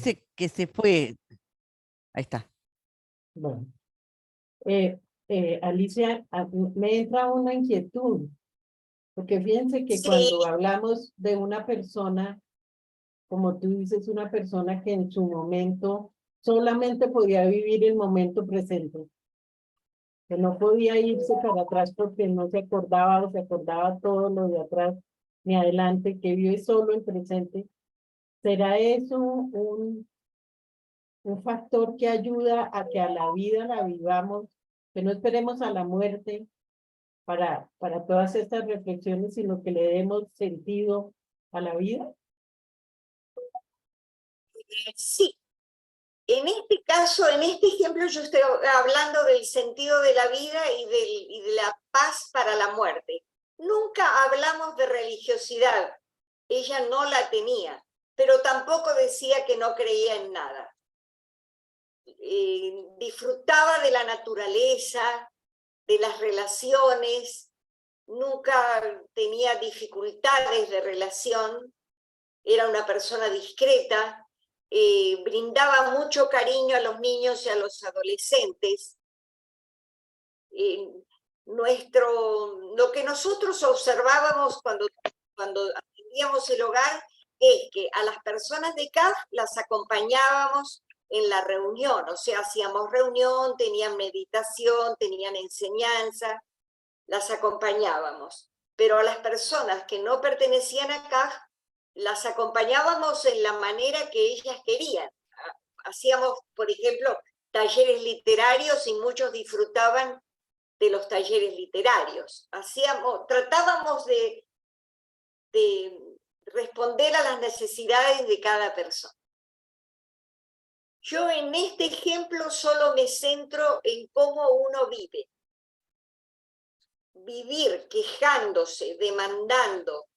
parece que se fue. Ahí está. Bueno, Alicia, me entra una inquietud, porque fíjense que cuando hablamos de una persona, como tú dices, una persona que en su momento solamente podía vivir el momento presente, que no podía irse para atrás porque no se acordaba o se acordaba todo lo de atrás ni adelante, que vive solo el presente. ¿Será eso un factor que ayuda a que a la vida la vivamos, que no esperemos a la muerte para todas estas reflexiones, sino que le demos sentido a la vida? Sí. En este caso, en este ejemplo, yo estoy hablando del sentido de la vida y de la paz para la muerte. Nunca hablamos de religiosidad. Ella no la tenía, pero tampoco decía que no creía en nada. Disfrutaba de la naturaleza, de las relaciones, nunca tenía dificultades de relación, era una persona discreta, brindaba mucho cariño a los niños y a los adolescentes. Lo que nosotros observábamos cuando atendíamos el hogar es que a las personas de CAF las acompañábamos en la reunión, o sea, hacíamos reunión, tenían meditación, tenían enseñanza, las acompañábamos. Pero a las personas que no pertenecían a CAF, las acompañábamos en la manera que ellas querían. Hacíamos, por ejemplo, talleres literarios y muchos disfrutaban de los talleres literarios. Tratábamos de responder a las necesidades de cada persona. Yo en este ejemplo solo me centro en cómo uno vive. Vivir quejándose, demandando,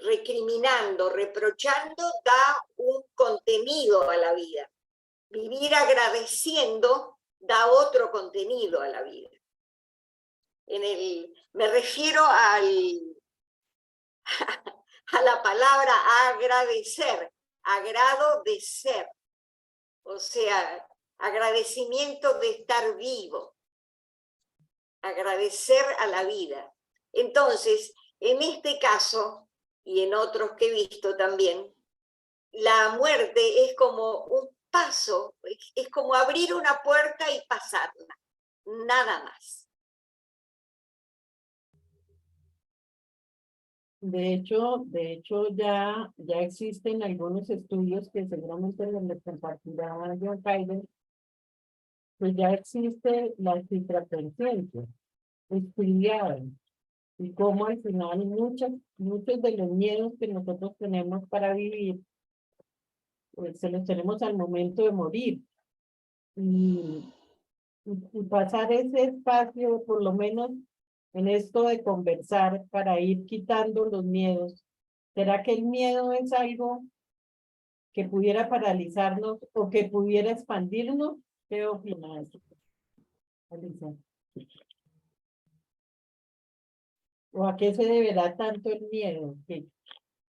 recriminando, reprochando, da un contenido a la vida. Vivir agradeciendo da otro contenido a la vida. Me refiero a la palabra agradecer, agrado de ser, o sea, agradecimiento de estar vivo, agradecer a la vida. Entonces, en este caso, y en otros que he visto también, la muerte es como un paso, es como abrir una puerta y pasarla, nada más. De hecho ya existen algunos estudios que seguramente les compartirá John Haydn, pues ya existe la cifrapresencia estudiada, y cómo al final muchos de los miedos que nosotros tenemos para vivir, pues se los tenemos al momento de morir. Y pasar ese espacio, por lo menos en esto de conversar, para ir quitando los miedos. ¿Será que el miedo es algo que pudiera paralizarnos o que pudiera expandirnos? ¿Qué opinas, Alicia? ¿O a qué se deberá tanto el miedo?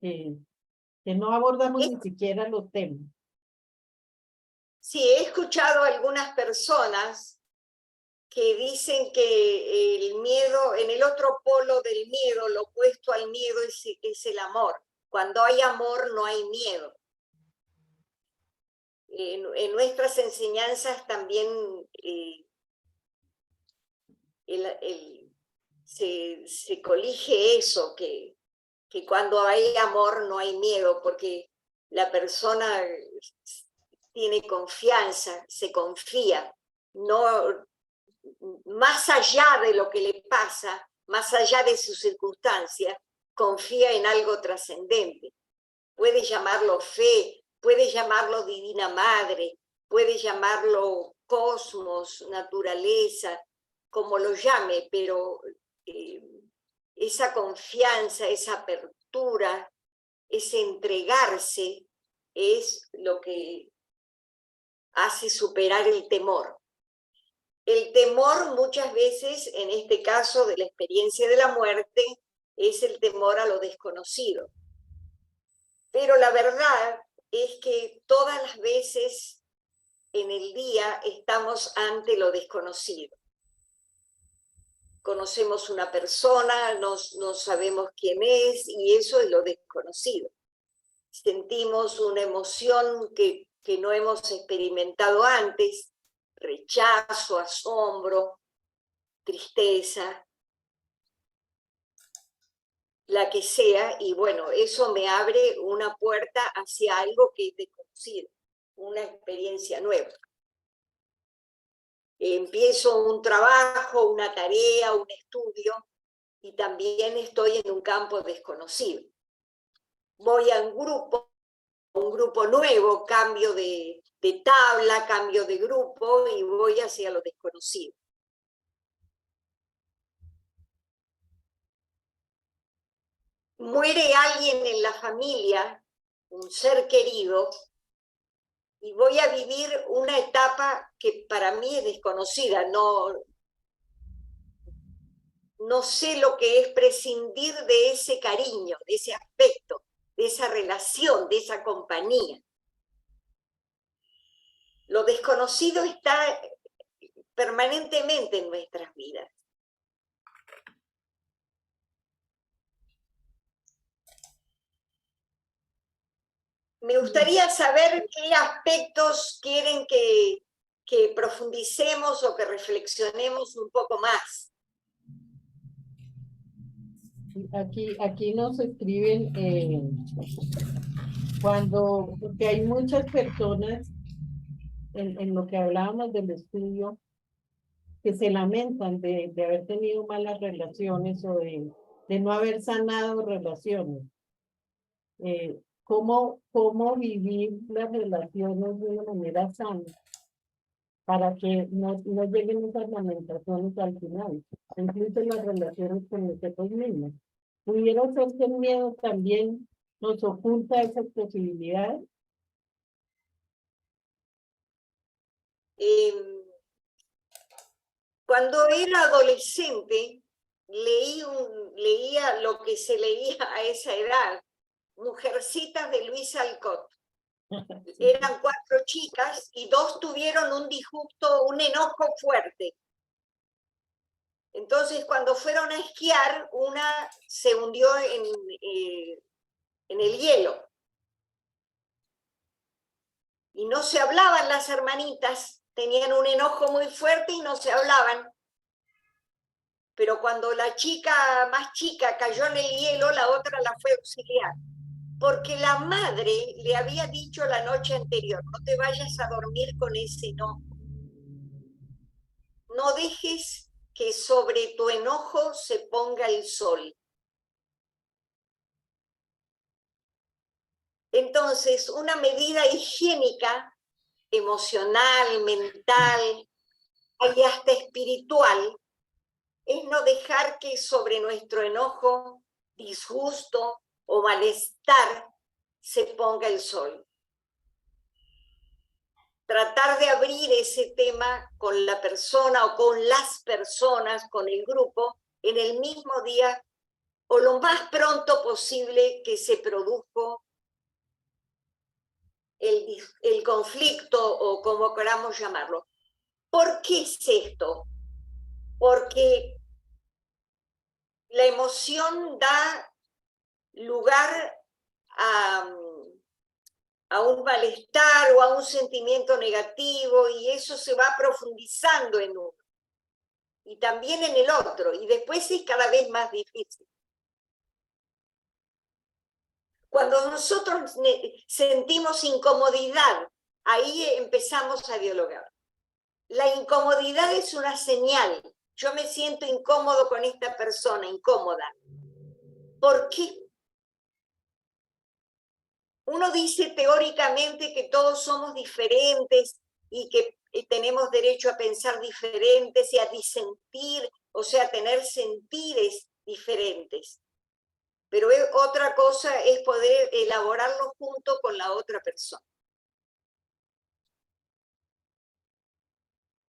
Que no abordamos ni siquiera los temas. Sí, he escuchado a algunas personas que dicen que el miedo, en el otro polo del miedo, lo opuesto al miedo es el amor. Cuando hay amor no hay miedo. En nuestras enseñanzas también se colige eso, que cuando hay amor no hay miedo, porque la persona tiene confianza, se confía, no, más allá de lo que le pasa, más allá de sus circunstancias, confía en algo trascendente. Puede llamarlo fe, puede llamarlo divina madre, puede llamarlo cosmos, naturaleza, como lo llame, pero esa confianza, esa apertura, ese entregarse es lo que hace superar el temor. El temor muchas veces, en este caso de la experiencia de la muerte, es el temor a lo desconocido. Pero la verdad que todas las veces en el día estamos ante lo desconocido. Conocemos una persona, no sabemos quién es, y eso es lo desconocido. Sentimos una emoción que no hemos experimentado antes, rechazo, asombro, tristeza, la que sea, y bueno, eso me abre una puerta hacia algo que es desconocido, una experiencia nueva. Empiezo un trabajo, una tarea, un estudio, y también estoy en un campo desconocido. Voy a un grupo nuevo, cambio de tabla, cambio de grupo, y voy hacia lo desconocido. Muere alguien en la familia, un ser querido, y voy a vivir una etapa que para mí es desconocida. No sé lo que es prescindir de ese cariño, de ese aspecto, de esa relación, de esa compañía. Lo desconocido está permanentemente en nuestras vidas. Me gustaría saber qué aspectos quieren que profundicemos o que reflexionemos un poco más. Aquí nos escriben porque hay muchas personas en lo que hablábamos del estudio que se lamentan de haber tenido malas relaciones o de no haber sanado relaciones. ¿Cómo vivir las relaciones de una manera sana para que no lleguen esas lamentaciones al final, incluso las relaciones con nosotros mismos? ¿Pudiera ser que el miedo también nos oculta esas posibilidades? Cuando era adolescente, leía lo que se leía a esa edad, Mujercitas de Luis Alcott. Eran 4 chicas y 2 tuvieron un disgusto, un enojo fuerte. Entonces, cuando fueron a esquiar, una se hundió en el hielo. Y no se hablaban las hermanitas, tenían un enojo muy fuerte y no se hablaban. Pero cuando la chica más chica cayó en el hielo, la otra la fue a auxiliar. Porque la madre le había dicho la noche anterior, no te vayas a dormir con ese enojo. No dejes que sobre tu enojo se ponga el sol. Entonces, una medida higiénica, emocional, mental y hasta espiritual, es no dejar que sobre nuestro enojo, disgusto o malestar se ponga el sol. Tratar de abrir ese tema con la persona o con las personas, con el grupo, en el mismo día o lo más pronto posible que se produjo el conflicto o como queramos llamarlo. ¿Por qué es esto? Porque la emoción da lugar a un malestar o a un sentimiento negativo, y eso se va profundizando en uno y también en el otro, y después es cada vez más difícil. Cuando nosotros sentimos incomodidad, ahí empezamos a dialogar. La incomodidad es una señal. Yo me siento incómodo con esta persona, incómoda. ¿Por qué? Uno dice teóricamente que todos somos diferentes y que tenemos derecho a pensar diferentes y a disentir, o sea, tener sentires diferentes. Pero otra cosa es poder elaborarlo junto con la otra persona.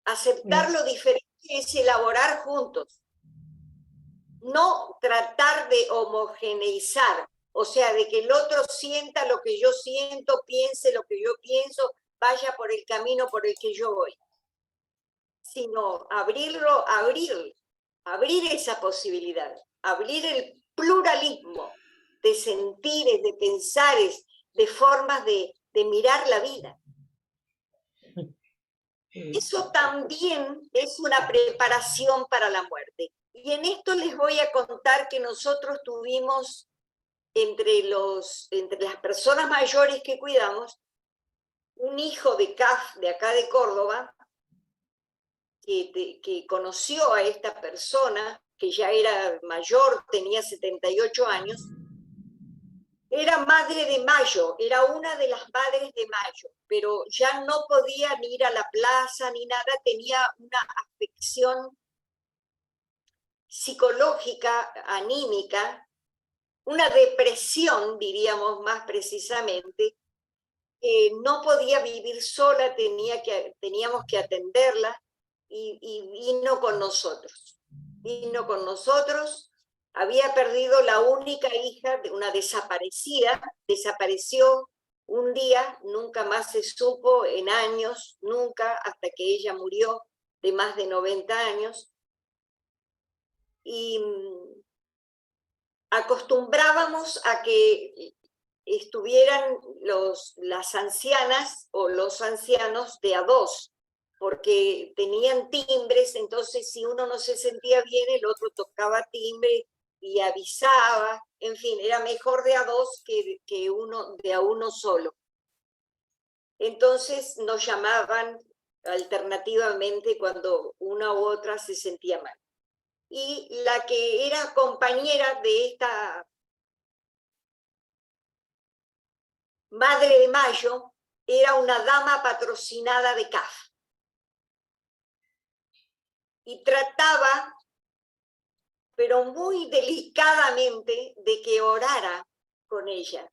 Aceptar lo diferente es elaborar juntos. No tratar de homogeneizar, O sea, de que el otro sienta lo que yo siento, piense lo que yo pienso, vaya por el camino por el que yo voy. Sino abrir esa posibilidad, abrir el pluralismo de sentires, de pensares, de formas de mirar la vida. Eso también es una preparación para la muerte. Y en esto les voy a contar que nosotros tuvimos entre las personas mayores que cuidamos, un hijo de CAF, de acá de Córdoba, que conoció a esta persona, que ya era mayor, tenía 78 años, era madre de Mayo, era una de las madres de Mayo, pero ya no podía ni ir a la plaza ni nada, tenía una afección psicológica, anímica, una depresión, diríamos más precisamente, no podía vivir sola, teníamos que atenderla y vino con nosotros. Vino con nosotros, había perdido la única hija de una desaparecida, desapareció un día, nunca más se supo en años, nunca, hasta que ella murió de más de 90 años. Y acostumbrábamos a que estuvieran las ancianas o los ancianos de a dos, porque tenían timbres, entonces si uno no se sentía bien, el otro tocaba timbre y avisaba, en fin, era mejor de a dos que de a uno solo. Entonces nos llamaban alternativamente cuando una u otra se sentía mal. Y la que era compañera de esta Madre de Mayo era una dama patrocinada de CAF. Y trataba, pero muy delicadamente, de que orara con ella.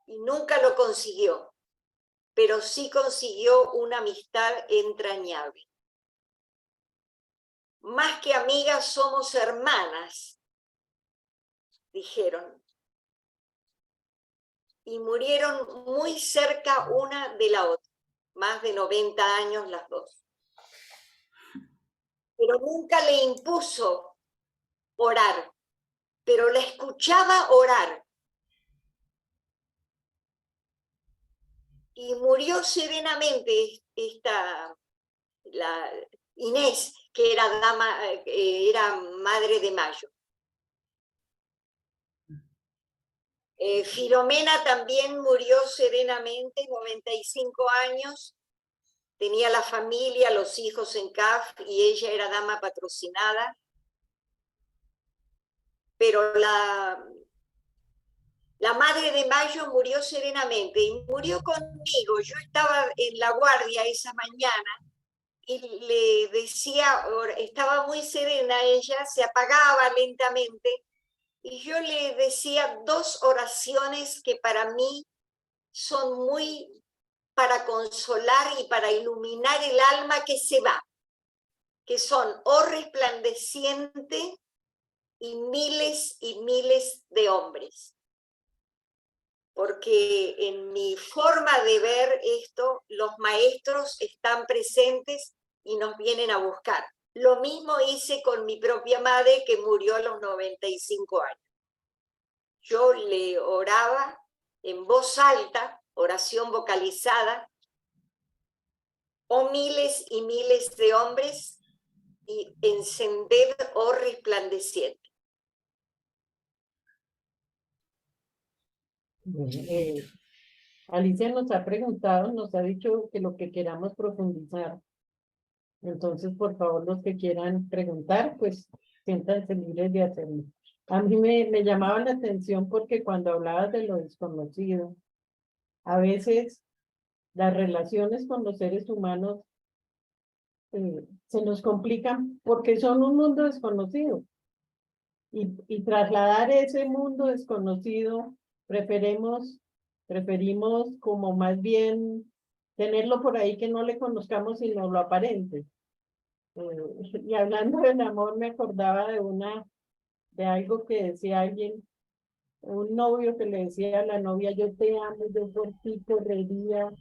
Y nunca lo consiguió, pero sí consiguió una amistad entrañable. Más que amigas, somos hermanas, dijeron. Y murieron muy cerca una de la otra, más de 90 años las dos. Pero nunca le impuso orar, pero la escuchaba orar. Y murió serenamente la Inés, que era Madre de Mayo. Filomena también murió serenamente, 95 años, tenía la familia, los hijos en CAF y ella era dama patrocinada. Pero la Madre de Mayo murió serenamente y murió conmigo. Yo estaba en la guardia esa mañana y le decía, estaba muy serena ella, se apagaba lentamente, y yo le decía 2 oraciones que para mí son muy para consolar y para iluminar el alma que se va, que son, oh resplandeciente y miles de hombres. Porque en mi forma de ver esto, los maestros están presentes y nos vienen a buscar. Lo mismo hice con mi propia madre, que murió a los 95 años. Yo le oraba en voz alta, oración vocalizada, oh miles y miles de hombres, y encended, oh resplandeciente. Alicia nos ha preguntado, nos ha dicho que lo que queramos profundizar. Entonces, por favor, los que quieran preguntar, pues siéntanse libres de hacerlo. A mí me llamaba la atención porque cuando hablabas de lo desconocido, a veces las relaciones con los seres humanos se nos complican porque son un mundo desconocido. Y trasladar ese mundo desconocido, preferimos como más bien tenerlo por ahí, que no le conozcamos sino lo aparente. Y hablando del amor, me acordaba de algo que decía alguien, un novio que le decía a la novia, yo te amo, yo por ti correría,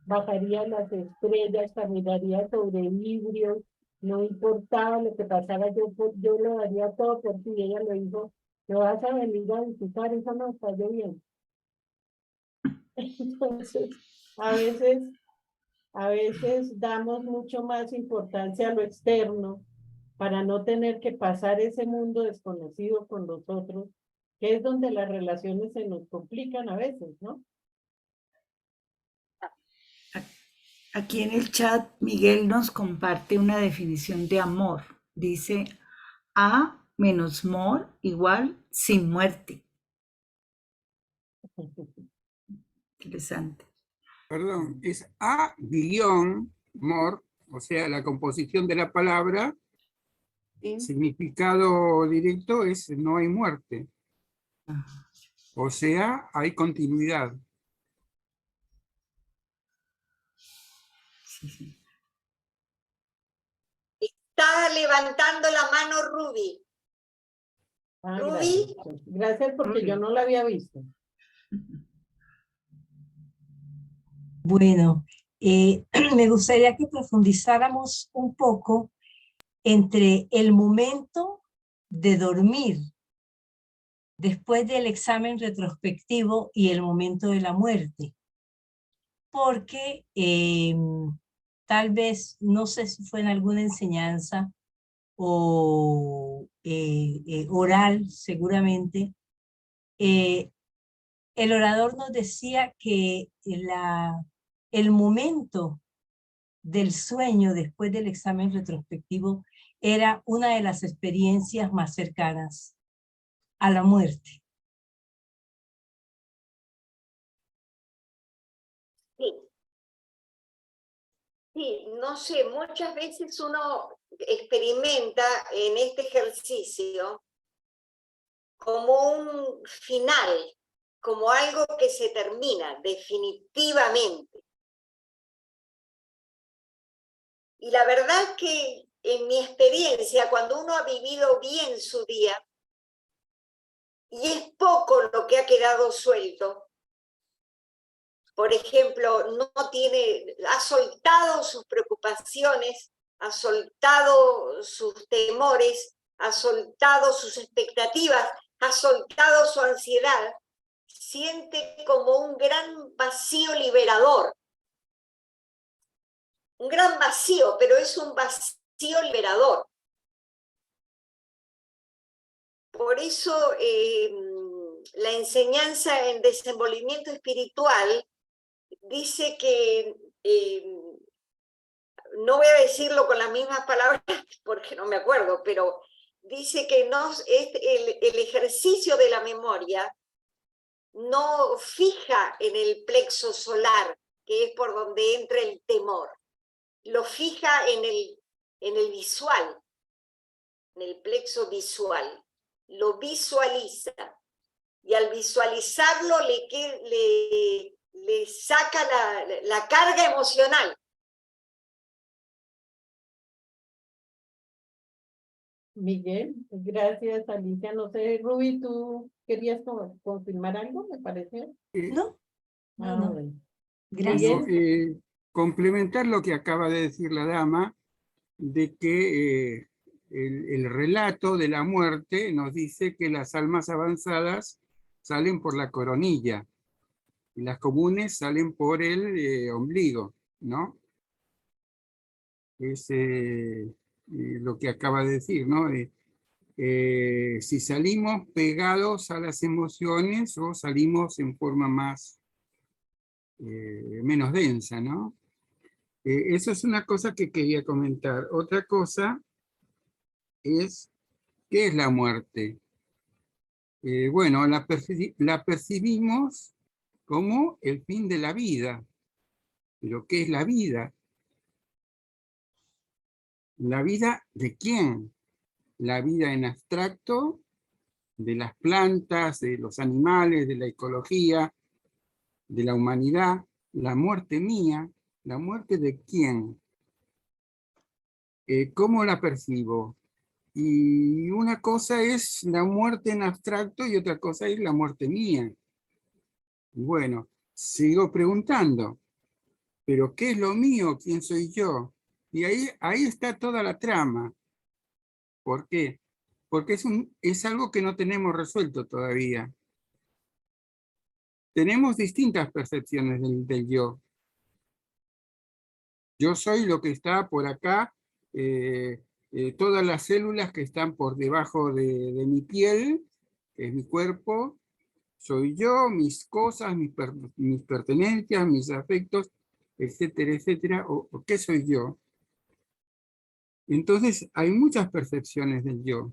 bajaría las estrellas, caminaría sobre vidrios, no importaba lo que pasara, yo lo daría todo por ti. Y ella le dijo, ¿me vas a venir a visitar? Eso no está bien. Entonces, a veces, a veces damos mucho más importancia a lo externo para no tener que pasar ese mundo desconocido con nosotros, que es donde las relaciones se nos complican a veces, ¿no? Aquí en el chat Miguel nos comparte una definición de amor. Dice A menos mor igual sin muerte. Interesante. Perdón, es A-mor, o sea, la composición de la palabra, Sí. significado directo es no hay muerte. O sea, hay continuidad. Sí, sí. Está levantando la mano Ruby. Ah, Ruby. gracias. Gracias porque yo Ruby. no la había visto. Bueno, me gustaría que profundizáramos un poco entre el momento de dormir después del examen retrospectivo y el momento de la muerte. Porque tal vez, no sé si fue en alguna enseñanza o oral seguramente, el orador nos decía que el momento del sueño después del examen retrospectivo era una de las experiencias más cercanas a la muerte. Sí. Sí, no sé, muchas veces uno experimenta en este ejercicio como un final, como algo que se termina definitivamente. Y la verdad que en mi experiencia, cuando uno ha vivido bien su día, y es poco lo que ha quedado suelto, por ejemplo, ha soltado sus preocupaciones, ha soltado sus temores, ha soltado sus expectativas, ha soltado su ansiedad, siente como un gran vacío liberador. Un gran vacío, pero es un vacío liberador. Por eso la enseñanza en desenvolvimiento espiritual dice que, no voy a decirlo con las mismas palabras porque no me acuerdo, pero dice que el ejercicio de la memoria no fija en el plexo solar, que es por donde entra el temor, lo fija en el visual, en el plexo visual, lo visualiza, y al visualizarlo le saca la carga emocional. Miguel, gracias Alicia. No sé, Ruby, ¿tú querías confirmar algo, me parece? No, no, Ah, no. bueno. Gracias. Miguel. Complementar lo que acaba de decir la dama, de que el relato de la muerte nos dice que las almas avanzadas salen por la coronilla y las comunes salen por el ombligo, ¿no? Es lo que acaba de decir, ¿no? Si salimos pegados a las emociones o salimos en forma menos densa, ¿no? Eso es una cosa que quería comentar. Otra cosa es, ¿qué es la muerte? Bueno, la percibimos como el fin de la vida. ¿Pero qué es la vida? ¿La vida de quién? La vida en abstracto, de las plantas, de los animales, de la ecología, de la humanidad. La muerte mía, ¿la muerte de quién? ¿Cómo la percibo? Y una cosa es la muerte en abstracto y otra cosa es la muerte mía. Bueno, sigo preguntando, ¿pero qué es lo mío? ¿Quién soy yo? Y ahí está toda la trama. ¿Por qué? Porque es algo que no tenemos resuelto todavía. Tenemos distintas percepciones del yo. Yo soy lo que está por acá, todas las células que están por debajo de mi piel, que es mi cuerpo, soy yo, mis cosas, mis pertenencias, mis afectos, etcétera, etcétera, o qué soy yo. Entonces hay muchas percepciones del yo,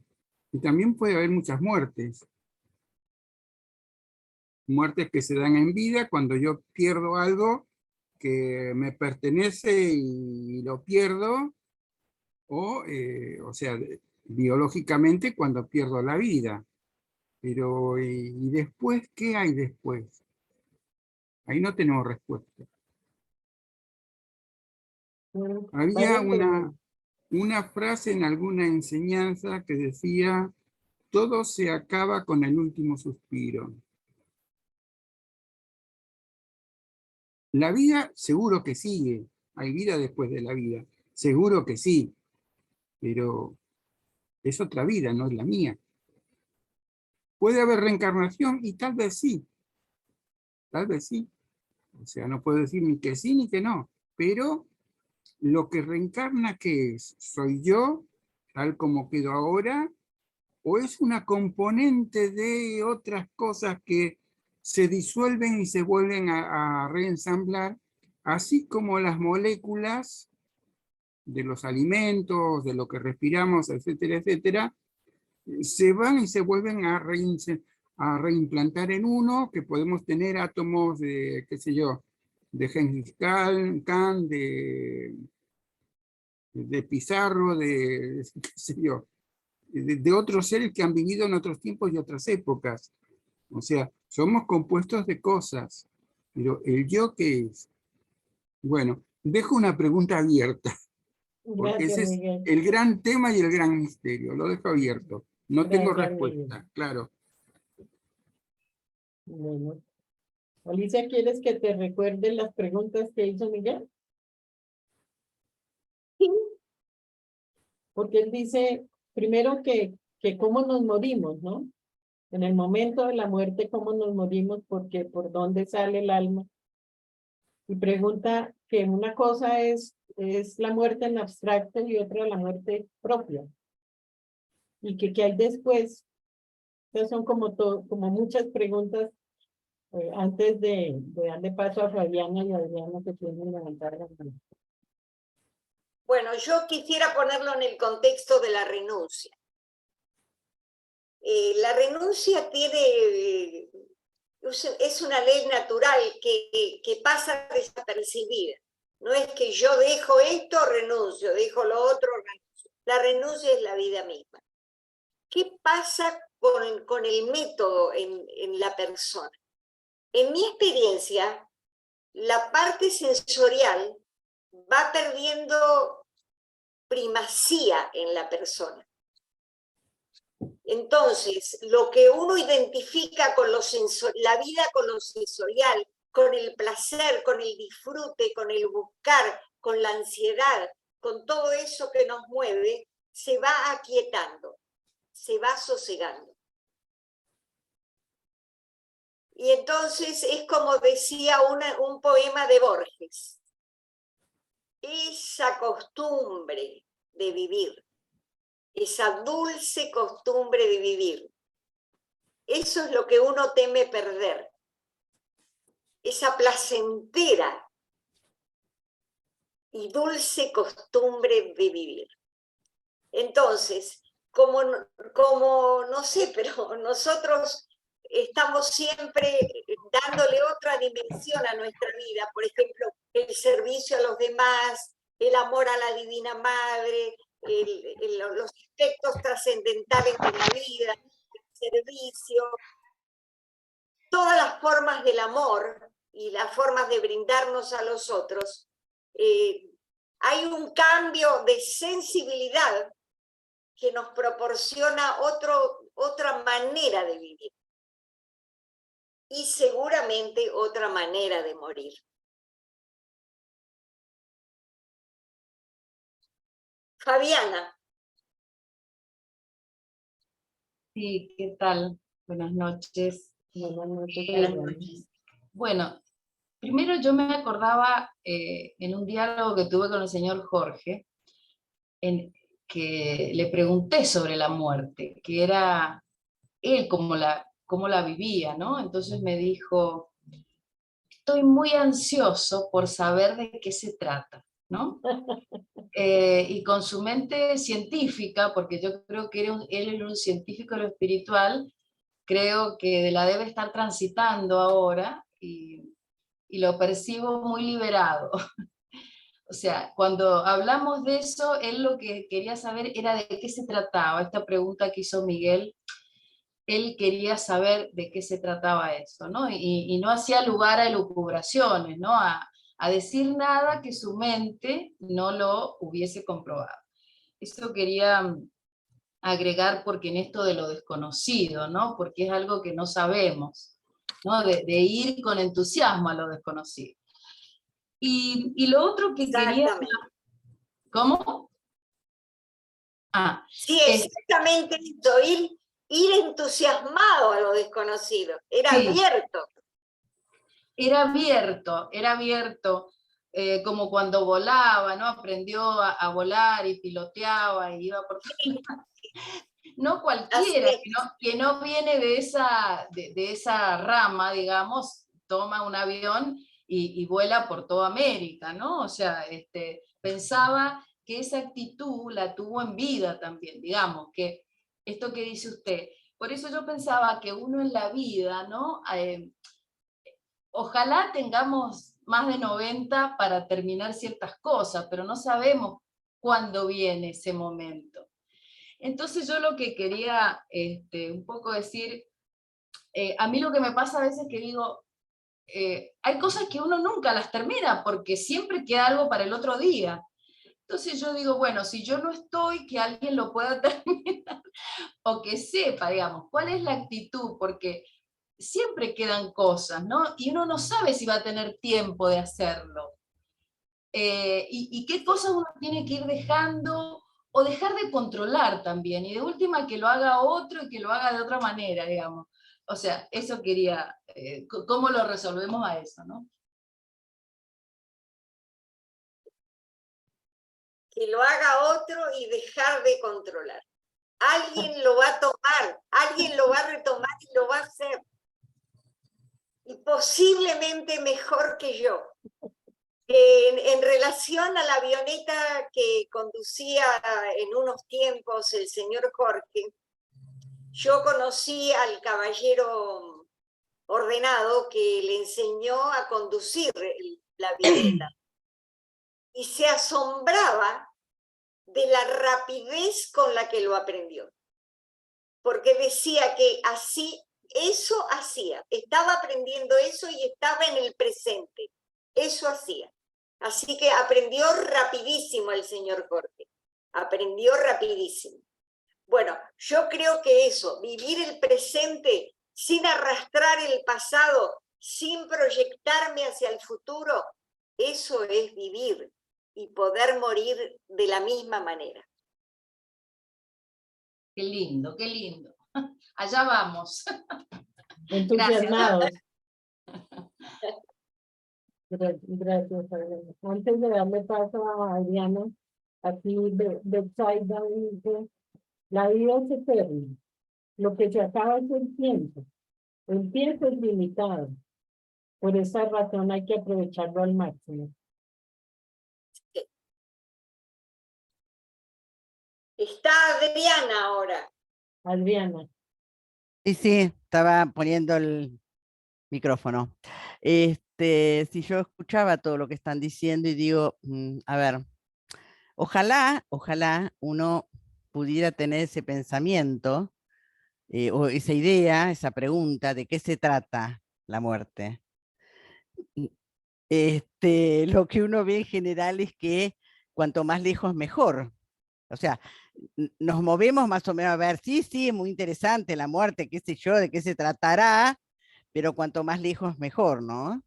y también puede haber muchas muertes. Muertes que se dan en vida cuando yo pierdo algo que me pertenece y lo pierdo, o sea, biológicamente cuando pierdo la vida. Pero, ¿y después qué hay después? Ahí no tenemos respuesta. Había una frase en alguna enseñanza que decía, todo se acaba con el último suspiro. La vida seguro que sigue, hay vida después de la vida, seguro que sí, pero es otra vida, no es la mía. ¿Puede haber reencarnación? Y tal vez sí, tal vez sí. O sea, no puedo decir ni que sí ni que no, pero lo que reencarna, ¿qué es? ¿Soy yo, tal como quedo ahora? ¿O es una componente de otras cosas que se disuelven y se vuelven a reensamblar, así como las moléculas de los alimentos, de lo que respiramos, etcétera, etcétera, se van y se vuelven a reimplantar en uno, que podemos tener átomos de, qué sé yo, de Gengis Khan, de Pizarro, de qué sé yo, de otros seres que han vivido en otros tiempos y otras épocas. O sea, somos compuestos de cosas, pero ¿el yo qué es? Bueno, dejo una pregunta abierta, porque Gracias, ese es Miguel. el gran tema y el gran misterio, lo dejo abierto. No tengo Gracias, respuesta, Miguel. claro. Bueno. Alicia, ¿quieres que te recuerde las preguntas que hizo Miguel? Sí. Porque él dice, primero que cómo nos morimos, ¿no? En el momento de la muerte, cómo nos morimos, porque por dónde sale el alma. Y pregunta que una cosa es la muerte en abstracto y otra la muerte propia. Y que qué hay después. Entonces son como muchas preguntas antes de darle paso a Fabiana y a Adriana que tienen levantar la mano. Bueno, yo quisiera ponerlo en el contexto de la renuncia. La renuncia es una ley natural que pasa desapercibida. No es que yo dejo esto, renuncio, dejo lo otro, renuncio. La renuncia es la vida misma. ¿Qué pasa con el método en la persona? En mi experiencia, la parte sensorial va perdiendo primacía en la persona. Entonces, lo que uno identifica con la vida con lo sensorial, con el placer, con el disfrute, con el buscar, con la ansiedad, con todo eso que nos mueve, se va aquietando, se va sosegando. Y entonces es como decía un poema de Borges, esa costumbre de vivir, esa dulce costumbre de vivir. Eso es lo que uno teme perder, esa placentera y dulce costumbre de vivir. Entonces, como no sé, pero nosotros estamos siempre dándole otra dimensión a nuestra vida, por ejemplo, el servicio a los demás, el amor a la Divina Madre, los aspectos trascendentales de la vida, el servicio, todas las formas del amor y las formas de brindarnos a los otros, hay un cambio de sensibilidad que nos proporciona otra manera de vivir. Y seguramente otra manera de morir. Fabiana. Sí, ¿qué tal? Buenas noches. Buenas noches, Buenas Fabiana. noches. Bueno, primero yo me acordaba en un diálogo que tuve con el señor Jorge, en que le pregunté sobre la muerte, que era él cómo la vivía, ¿no? Entonces me dijo, estoy muy ansioso por saber de qué se trata, ¿no? Y con su mente científica, porque yo creo que él era un científico de lo espiritual, creo que la debe estar transitando ahora y lo percibo muy liberado. O sea, cuando hablamos de eso, él lo que quería saber era de qué se trataba. Esta pregunta que hizo Miguel, él quería saber de qué se trataba eso, ¿no? Y no hacía lugar a elucubraciones, ¿no? A decir nada que su mente no lo hubiese comprobado. Eso quería agregar porque en esto de lo desconocido, ¿no? Porque es algo que no sabemos, ¿no? De ir con entusiasmo a lo desconocido. Y lo otro que quería... Exactamente. ¿Cómo? Ah, Sí, exactamente eso, ir entusiasmado a lo desconocido, era sí. abierto. Era abierto, como cuando volaba, ¿no? Aprendió a volar y piloteaba y iba por... No cualquiera, Así es. que no viene de esa rama, digamos, toma un avión y vuela por toda América, ¿no? O sea, pensaba que esa actitud la tuvo en vida también, digamos, que esto que dice usted. Por eso yo pensaba que uno en la vida, ¿no? Ojalá tengamos más de 90 para terminar ciertas cosas, pero no sabemos cuándo viene ese momento. Entonces yo lo que quería un poco decir, a mí lo que me pasa a veces que digo, hay cosas que uno nunca las termina porque siempre queda algo para el otro día. Entonces yo digo, bueno, si yo no estoy, que alguien lo pueda terminar o que sepa, digamos, cuál es la actitud, porque siempre quedan cosas, ¿no? Y uno no sabe si va a tener tiempo de hacerlo. Y qué cosas uno tiene que ir dejando o dejar de controlar también, y de última que lo haga otro y que lo haga de otra manera, digamos. O sea, eso quería, ¿cómo lo resolvemos a eso, no? Que lo haga otro y dejar de controlar. Alguien lo va a tomar, alguien lo va a retomar y lo va a hacer. Y posiblemente mejor que yo. En relación a la avioneta que conducía en unos tiempos el señor Jorge, yo conocí al caballero ordenado que le enseñó a conducir la avioneta. Y se asombraba de la rapidez con la que lo aprendió. Porque decía que así, eso hacía. Estaba aprendiendo eso y estaba en el presente. Eso hacía. Así que aprendió rapidísimo el señor Jorge. Aprendió rapidísimo. Bueno, yo creo que eso, vivir el presente sin arrastrar el pasado, sin proyectarme hacia el futuro, eso es vivir y poder morir de la misma manera. Qué lindo, qué lindo. Allá vamos. Entusiasmados. Gracias, Adriana. Antes de darle paso a Adriana, aquí Betsaida dice, la vida es eterna. Lo que se acaba es el tiempo. El tiempo es limitado. Por esa razón hay que aprovecharlo al máximo. Está Adriana ahora. Adriana. Sí, estaba poniendo el micrófono. Si yo escuchaba todo lo que están diciendo y digo, a ver, ojalá uno pudiera tener ese pensamiento o esa idea, esa pregunta de qué se trata la muerte. Lo que uno ve en general es que cuanto más lejos mejor, O sea, nos movemos más o menos a ver, sí, sí, es muy interesante la muerte, qué sé yo, de qué se tratará, pero cuanto más lejos mejor, ¿no?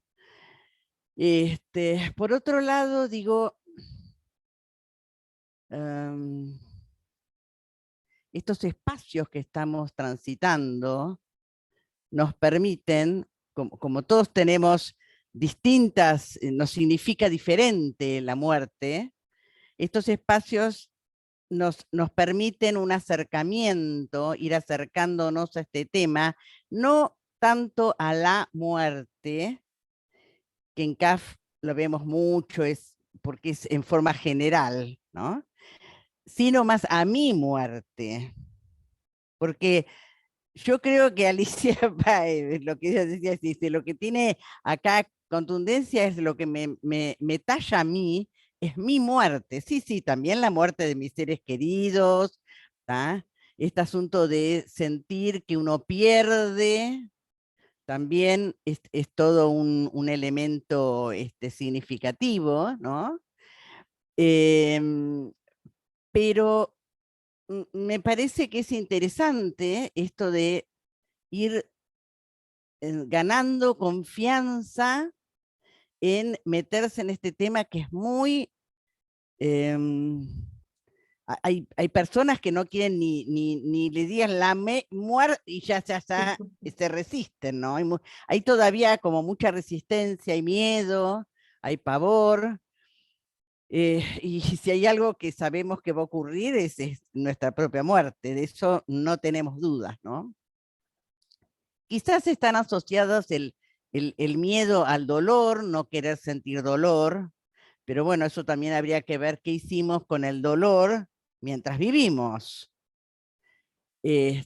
Por otro lado, digo, estos espacios que estamos transitando nos permiten, como todos tenemos distintas, nos significa diferente la muerte, estos espacios nos permiten un acercamiento, ir acercándonos a este tema, no tanto a la muerte, que en CAF lo vemos mucho, porque es en forma general, ¿no? Sino más a mi muerte. Porque yo creo que Alicia, lo que ella decía, dice, lo que tiene acá contundencia es lo que me talla a mí, es mi muerte. Sí, sí, también la muerte de mis seres queridos, ¿tá? Este asunto de sentir que uno pierde, también es todo un elemento significativo, ¿no? Pero me parece que es interesante esto de ir ganando confianza en meterse en este tema que es muy... hay personas que no quieren ni le digan la muerte y ya se resisten, ¿no? Hay todavía como mucha resistencia, hay miedo, hay pavor, y si hay algo que sabemos que va a ocurrir es nuestra propia muerte, de eso no tenemos dudas, ¿no? Quizás están asociados el miedo al dolor, no querer sentir dolor, pero bueno, eso también habría que ver qué hicimos con el dolor mientras vivimos. Y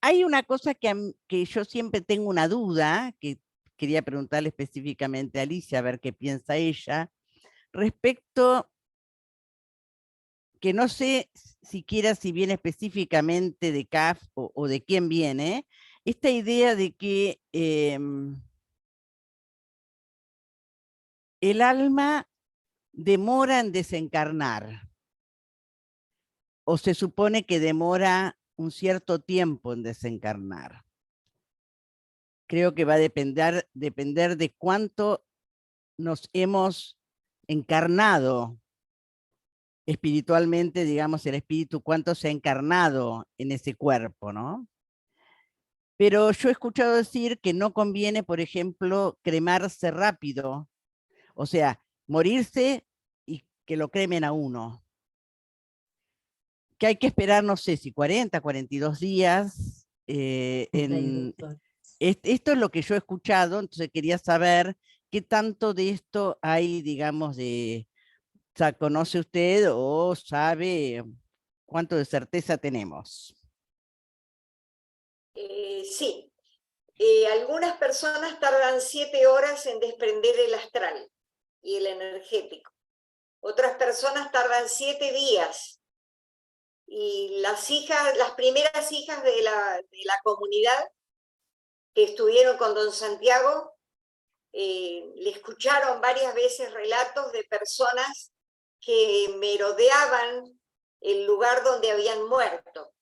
hay una cosa que yo siempre tengo una duda, que quería preguntarle específicamente a Alicia, a ver qué piensa ella, respecto, que no sé siquiera si viene específicamente de CAF o de quién viene, esta idea de que el alma demora en desencarnar, o se supone que demora un cierto tiempo en desencarnar. Creo que va a depender de cuánto nos hemos encarnado espiritualmente, digamos, el espíritu, cuánto se ha encarnado en ese cuerpo, ¿no? Pero yo he escuchado decir que no conviene, por ejemplo, cremarse rápido, o sea, morirse y que lo cremen a uno. Que hay que esperar, no sé si 40, 42 días. Esto es lo que yo he escuchado, entonces quería saber qué tanto de esto hay, digamos, conoce usted o sabe cuánto de certeza tenemos. Sí, algunas personas tardan 7 horas en desprender el astral y el energético. Otras personas tardan 7 días. Y las primeras hijas de la comunidad que estuvieron con don Santiago, le escucharon varias veces relatos de personas que merodeaban el lugar donde habían muerto,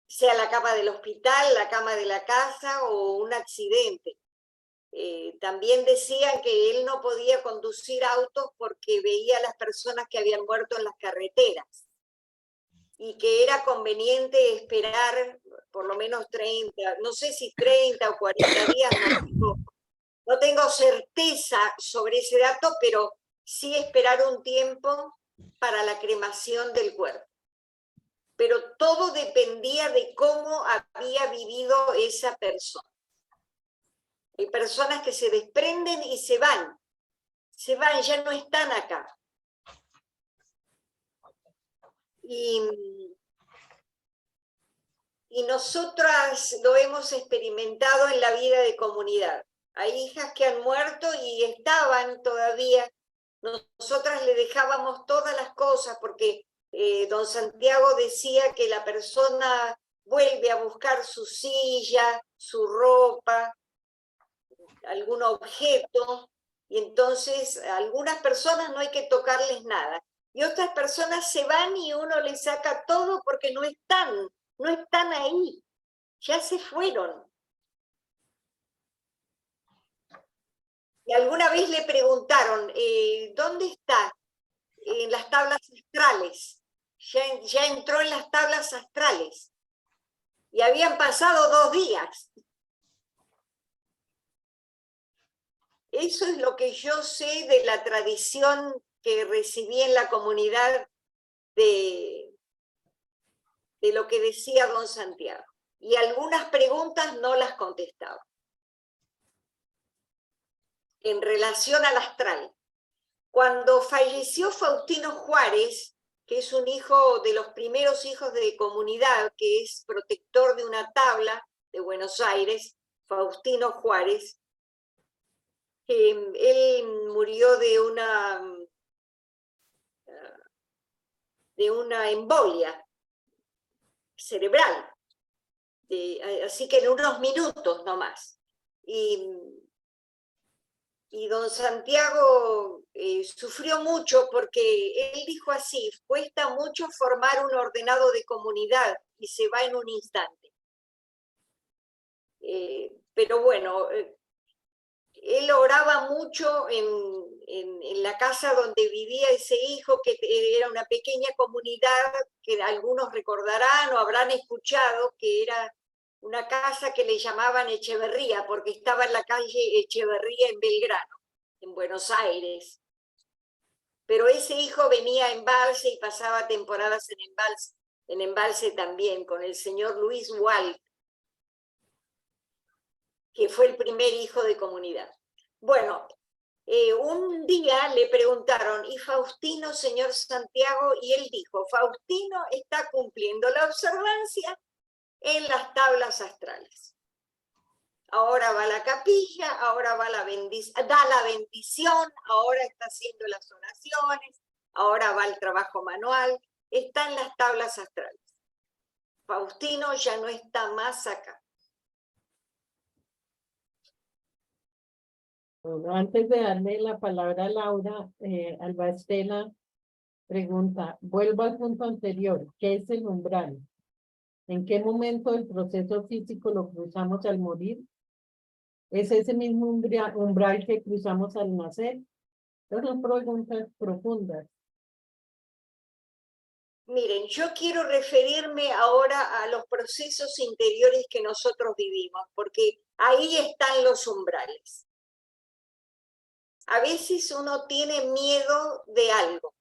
sea la cama del hospital, la cama de la casa o un accidente. También decían que él no podía conducir autos porque veía a las personas que habían muerto en las carreteras y que era conveniente esperar por lo menos 30, no sé si 30 o 40 días, no tengo certeza sobre ese dato, pero sí esperar un tiempo para la cremación del cuerpo. Pero todo dependía de cómo había vivido esa persona. Hay personas que se desprenden y se van, ya no están acá. Y nosotras lo hemos experimentado en la vida de comunidad. Hay hijas que han muerto y estaban todavía. Nosotras le dejábamos todas las cosas porque don Santiago decía que la persona vuelve a buscar su silla, su ropa, algún objeto, Y entonces a algunas personas no hay que tocarles nada. Y otras personas se van y uno les saca todo porque no están ahí. Ya se fueron. Y alguna vez le preguntaron, ¿dónde está? En las tablas astrales. Ya entró en las tablas astrales. Y habían pasado 2 días. Eso es lo que yo sé de la tradición que recibí en la comunidad de lo que decía don Santiago. Y algunas preguntas no las contestaba. En relación al astral. Cuando falleció Faustino Juárez, que es un hijo de los primeros hijos de comunidad, que es protector de una tabla de Buenos Aires, Faustino Juárez, él murió de una embolia cerebral, así que en unos minutos nomás. Y don Santiago sufrió mucho porque él dijo así, cuesta mucho formar un ordenado de comunidad y se va en un instante. Pero bueno, él oraba mucho en la casa donde vivía ese hijo, que era una pequeña comunidad que algunos recordarán o habrán escuchado, que era una casa que le llamaban Echeverría, porque estaba en la calle Echeverría en Belgrano, en Buenos Aires. Pero ese hijo venía a Embalse y pasaba temporadas en Embalse también, con el señor Luis Walt, que fue el primer hijo de comunidad. Bueno, un día le preguntaron, ¿y Faustino, señor Santiago? Y él dijo, Faustino está cumpliendo la observancia en las tablas astrales. Ahora va a la capilla, ahora va da la bendición, ahora está haciendo las oraciones, ahora va al trabajo manual, está en las tablas astrales. Faustino ya no está más acá. Bueno, antes de darle la palabra a Laura, Alba Estela pregunta, vuelvo al punto anterior, ¿qué es el umbral? ¿En qué momento del proceso físico lo cruzamos al morir? ¿Es ese mismo umbral que cruzamos al nacer? Estas son preguntas profundas. Miren, yo quiero referirme ahora a los procesos interiores que nosotros vivimos, porque ahí están los umbrales. A veces uno tiene miedo de algo,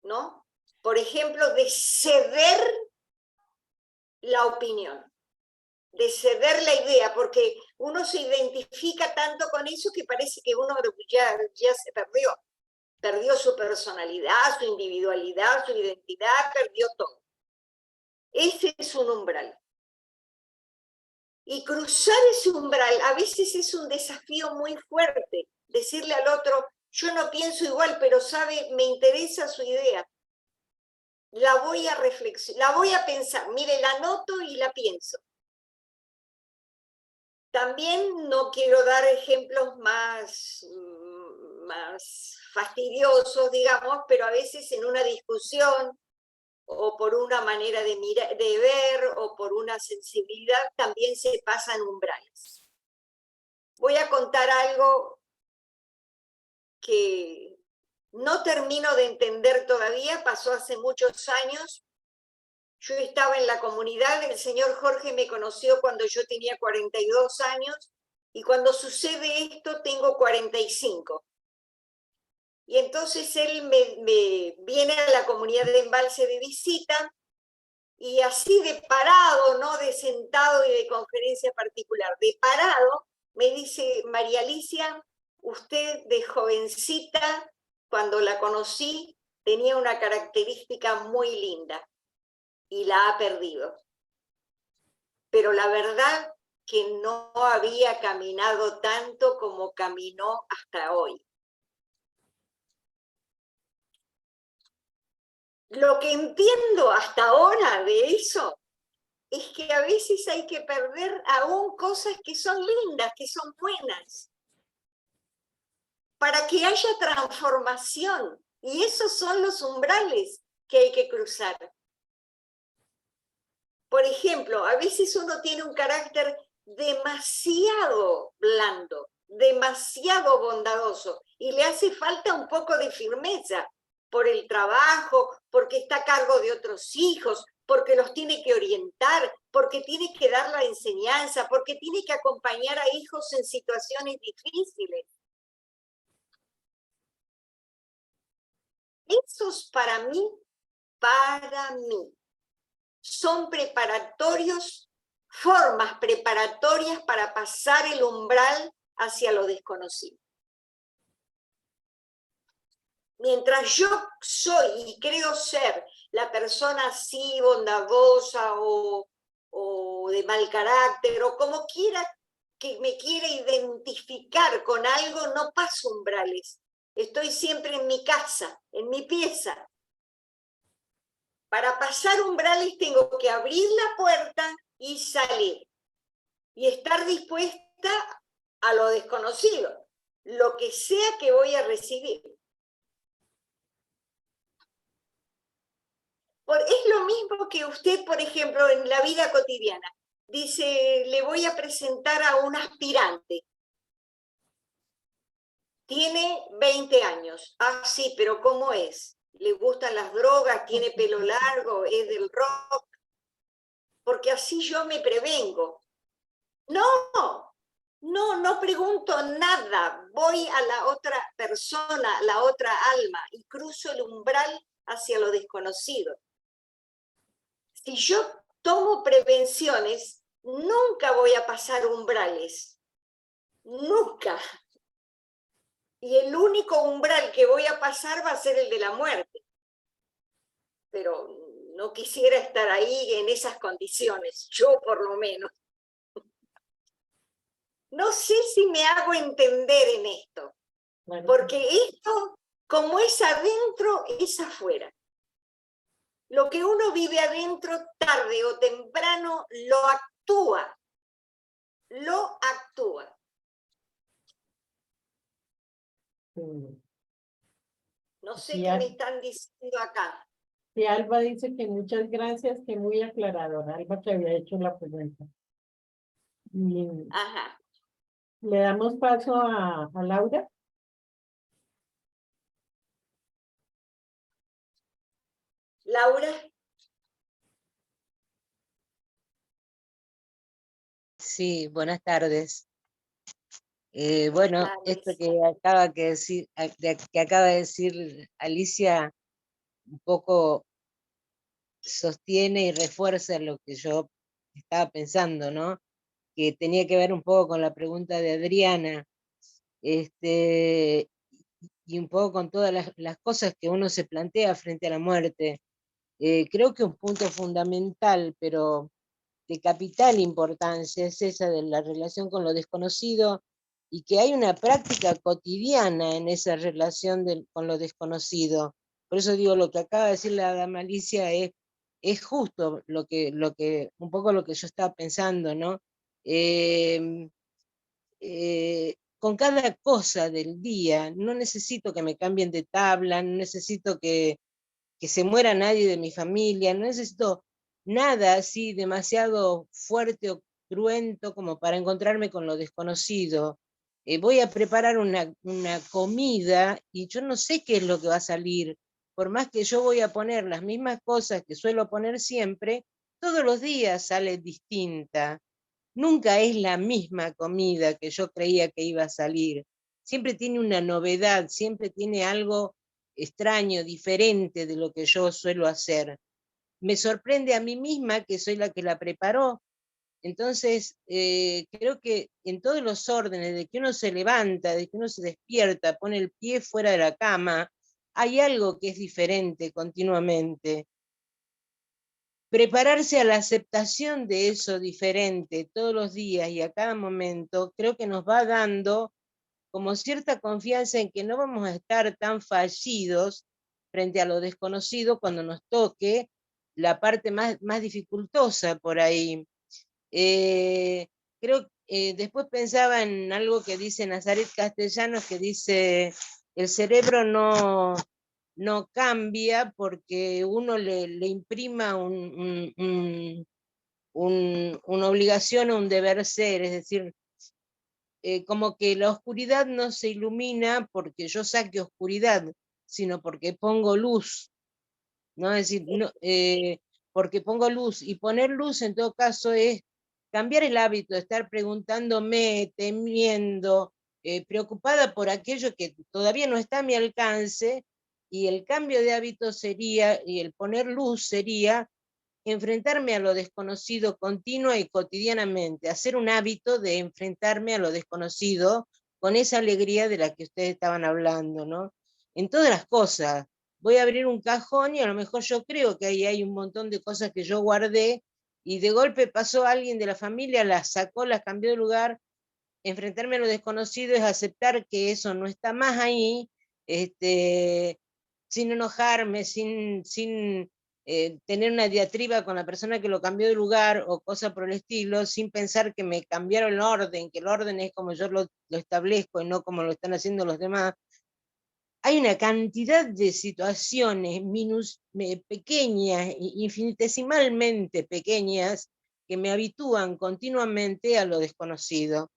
¿no? Por ejemplo, de ceder la opinión, de ceder la idea, porque uno se identifica tanto con eso que parece que uno ya se perdió su personalidad, su individualidad, su identidad, perdió todo. Ese es un umbral. Y cruzar ese umbral a veces es un desafío muy fuerte, decirle al otro, yo no pienso igual, pero sabe, me interesa su idea. La voy a reflexionar, la voy a pensar, mire, la anoto y la pienso. También no quiero dar ejemplos más fastidiosos, digamos, pero a veces en una discusión o por una manera de ver o por una sensibilidad también se pasan umbrales. Voy a contar algo que no termino de entender todavía, pasó hace muchos años. Yo estaba en la comunidad, el señor Jorge me conoció cuando yo tenía 42 años y cuando sucede esto tengo 45. Y entonces él me viene a la comunidad de Embalse de visita y así de parado, no de sentado y de conferencia particular, de parado, me dice, María Alicia, usted de jovencita, cuando la conocí, tenía una característica muy linda y la ha perdido. Pero la verdad que no había caminado tanto como caminó hasta hoy. Lo que entiendo hasta ahora de eso es que a veces hay que perder aún cosas que son lindas, que son buenas, para que haya transformación. Y esos son los umbrales que hay que cruzar. Por ejemplo, a veces uno tiene un carácter demasiado blando, demasiado bondadoso, y le hace falta un poco de firmeza por el trabajo, porque está a cargo de otros hijos, porque los tiene que orientar, porque tiene que dar la enseñanza, porque tiene que acompañar a hijos en situaciones difíciles. Esos para mí, son preparatorios, formas preparatorias para pasar el umbral hacia lo desconocido. Mientras yo soy y creo ser la persona así bondadosa o de mal carácter, o como quiera que me quiera identificar con algo, no paso umbrales. Estoy siempre en mi casa, en mi pieza. Para pasar umbrales tengo que abrir la puerta y salir. Y estar dispuesta a lo desconocido, lo que sea que voy a recibir. Es lo mismo que usted, por ejemplo, en la vida cotidiana. Dice, le voy a presentar a un aspirante. Tiene 20 años. Ah, sí, pero ¿cómo es? ¿Le gustan las drogas? ¿Tiene pelo largo? ¿Es del rock? Porque así yo me prevengo. No pregunto nada. Voy a la otra persona, la otra alma, y cruzo el umbral hacia lo desconocido. Si yo tomo prevenciones, nunca voy a pasar umbrales. Nunca. Y el único umbral que voy a pasar va a ser el de la muerte. Pero no quisiera estar ahí en esas condiciones, yo por lo menos. No sé si me hago entender en esto, porque esto, como es adentro, es afuera. Lo que uno vive adentro, tarde o temprano, lo actúa. Lo actúa. No sé qué me están diciendo acá. Sí, Alba dice que muchas gracias, que muy aclaradora. Alba que había hecho la pregunta. Y Ajá. le damos paso a Laura. Laura. Sí, buenas tardes. Bueno, esto que acaba de decir Alicia, un poco sostiene y refuerza lo que yo estaba pensando, ¿no? Que tenía que ver un poco con la pregunta de Adriana, y un poco con todas las cosas que uno se plantea frente a la muerte. Creo que un punto fundamental, pero de capital importancia, es esa de la relación con lo desconocido, y que hay una práctica cotidiana en esa relación con lo desconocido. Por eso digo, lo que acaba de decir la dama Alicia es justo un poco lo que yo estaba pensando, ¿no? Con cada cosa del día, no necesito que me cambien de tabla, no necesito que se muera nadie de mi familia, no necesito nada así demasiado fuerte o cruento como para encontrarme con lo desconocido. Voy a preparar una comida y yo no sé qué es lo que va a salir. Por más que yo voy a poner las mismas cosas que suelo poner siempre, todos los días sale distinta. Nunca es la misma comida que yo creía que iba a salir. Siempre tiene una novedad, siempre tiene algo extraño, diferente de lo que yo suelo hacer. Me sorprende a mí misma que soy la que la preparó. Entonces, creo que en todos los órdenes, de que uno se levanta, de que uno se despierta, pone el pie fuera de la cama, hay algo que es diferente continuamente. Prepararse a la aceptación de eso diferente todos los días y a cada momento, creo que nos va dando como cierta confianza en que no vamos a estar tan fallidos frente a lo desconocido cuando nos toque la parte más dificultosa por ahí. Creo Después pensaba en algo que dice Nazaret Castellanos, que dice, el cerebro no cambia porque uno le imprima una obligación o un deber ser, es decir, como que la oscuridad no se ilumina porque yo saque oscuridad, sino porque pongo luz, ¿no? Es decir, porque pongo luz, y poner luz en todo caso es cambiar el hábito de estar preguntándome, temiendo, preocupada por aquello que todavía no está a mi alcance, y el cambio de hábito sería, y el poner luz sería, enfrentarme a lo desconocido continua y cotidianamente, hacer un hábito de enfrentarme a lo desconocido con esa alegría de la que ustedes estaban hablando, ¿no? En todas las cosas. Voy a abrir un cajón y a lo mejor yo creo que ahí hay un montón de cosas que yo guardé y de golpe pasó alguien de la familia, las sacó, las cambió de lugar. Enfrentarme a lo desconocido es aceptar que eso no está más ahí, sin enojarme, sin tener una diatriba con la persona que lo cambió de lugar o cosa por el estilo, sin pensar que me cambiaron el orden, que el orden es como yo lo establezco y no como lo están haciendo los demás. Hay una cantidad de situaciones pequeñas, infinitesimalmente pequeñas, que me habitúan continuamente a lo desconocido.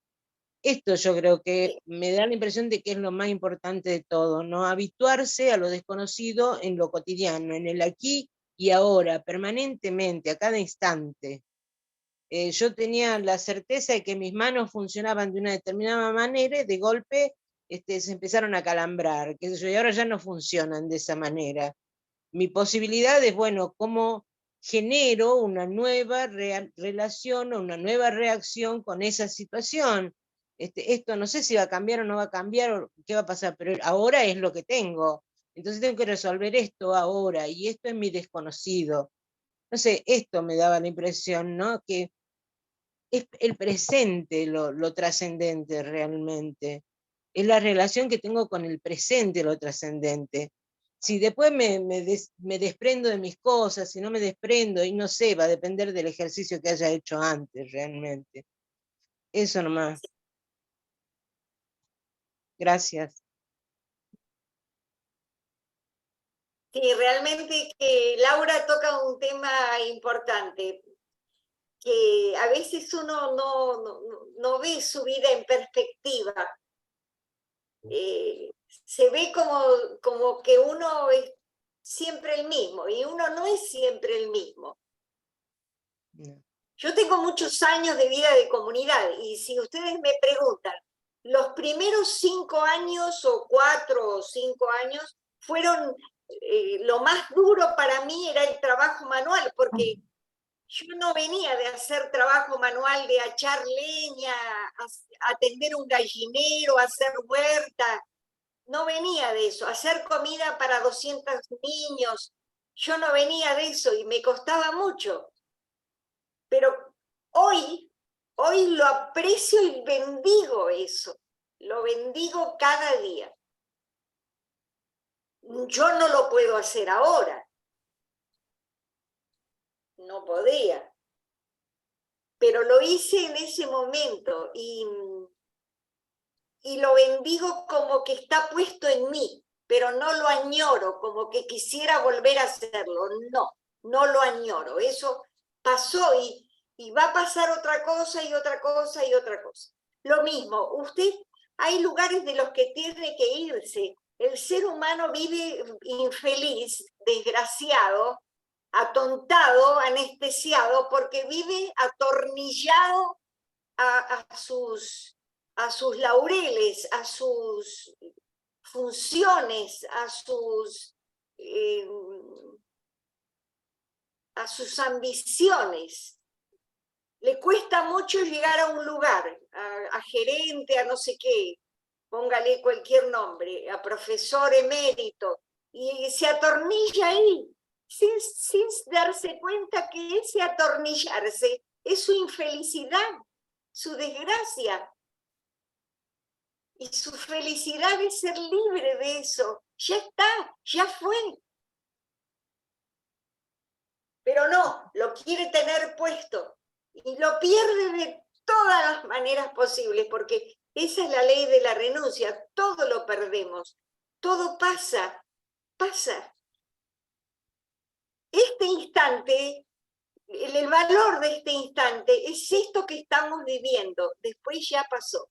Esto yo creo que me da la impresión de que es lo más importante de todo, ¿no? Habituarse a lo desconocido en lo cotidiano, en el aquí y ahora, permanentemente, a cada instante. Yo tenía la certeza de que mis manos funcionaban de una determinada manera y de golpe se empezaron a calambrar, qué sé yo, y ahora ya no funcionan de esa manera. Mi posibilidad es, bueno, cómo genero una nueva relación o una nueva reacción con esa situación. Esto no sé si va a cambiar o no va a cambiar o qué va a pasar, pero ahora es lo que tengo. Entonces tengo que resolver esto ahora y esto es mi desconocido. No sé, esto me daba la impresión, ¿no? Que es el presente lo trascendente realmente. Es la relación que tengo con el presente lo trascendente. Si después me desprendo de mis cosas, si no me desprendo, y no sé, va a depender del ejercicio que haya hecho antes realmente. Eso nomás. Gracias. Sí, realmente que Laura toca un tema importante, que a veces uno no ve su vida en perspectiva. Se ve como que uno es siempre el mismo, y uno no es siempre el mismo. No. Yo tengo muchos años de vida de comunidad, y si ustedes me preguntan, los primeros 5 años o 4 o 5 años fueron, lo más duro para mí era el trabajo manual, porque yo no venía de hacer trabajo manual, de echar leña, atender un gallinero, hacer huerta, no venía de eso, hacer comida para 200 niños, yo no venía de eso y me costaba mucho. Pero hoy lo aprecio y bendigo eso, lo bendigo cada día. Yo no lo puedo hacer ahora, no podía, pero lo hice en ese momento y lo bendigo como que está puesto en mí, pero no lo añoro, como que quisiera volver a hacerlo, no lo añoro, eso pasó y va a pasar otra cosa y otra cosa y otra cosa. Lo mismo, hay lugares de los que tiene que irse, el ser humano vive infeliz, desgraciado, atontado, anestesiado, porque vive atornillado a sus laureles, a sus funciones, a sus ambiciones. Le cuesta mucho llegar a un lugar, a gerente, a no sé qué, póngale cualquier nombre, a profesor emérito, y se atornilla ahí, sin darse cuenta que ese atornillarse es su infelicidad, su desgracia. Y su felicidad es ser libre de eso. Ya está, ya fue. Pero no, lo quiere tener puesto. Y lo pierde todas las maneras posibles, porque esa es la ley de la renuncia, todo lo perdemos, todo pasa, pasa. Este instante, el valor de este instante es esto que estamos viviendo, después ya pasó.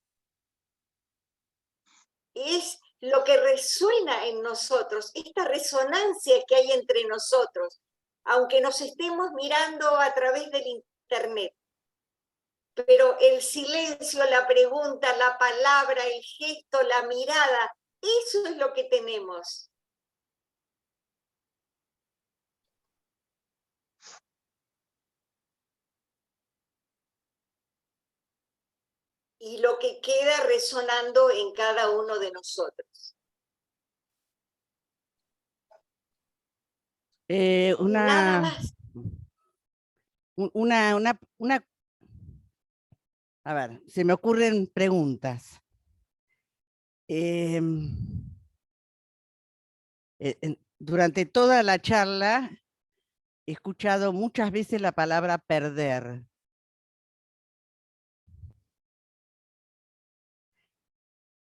Es lo que resuena en nosotros, esta resonancia que hay entre nosotros, aunque nos estemos mirando a través del internet. Pero el silencio, la pregunta, la palabra, el gesto, la mirada, eso es lo que tenemos. Y lo que queda resonando en cada uno de nosotros. Nada más. A ver, se me ocurren preguntas. Durante toda la charla he escuchado muchas veces la palabra perder.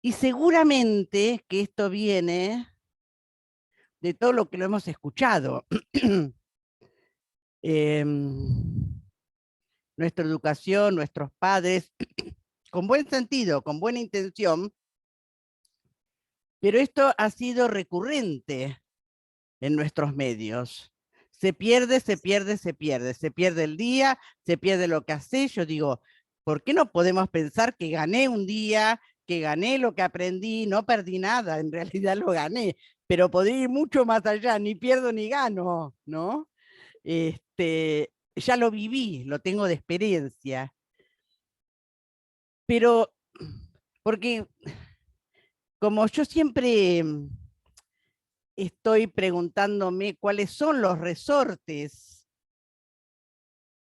Y seguramente que esto viene de todo lo que lo hemos escuchado. Nuestra educación, nuestros padres, con buen sentido, con buena intención, pero esto ha sido recurrente en nuestros medios. Se pierde, se pierde, se pierde. Se pierde el día, se pierde lo que hace. Yo digo, ¿por qué no podemos pensar que gané un día, que gané lo que aprendí? No perdí nada, en realidad lo gané, pero podría ir mucho más allá, ni pierdo ni gano, ¿no? Ya lo viví, lo tengo de experiencia. Pero, porque como yo siempre estoy preguntándome cuáles son los resortes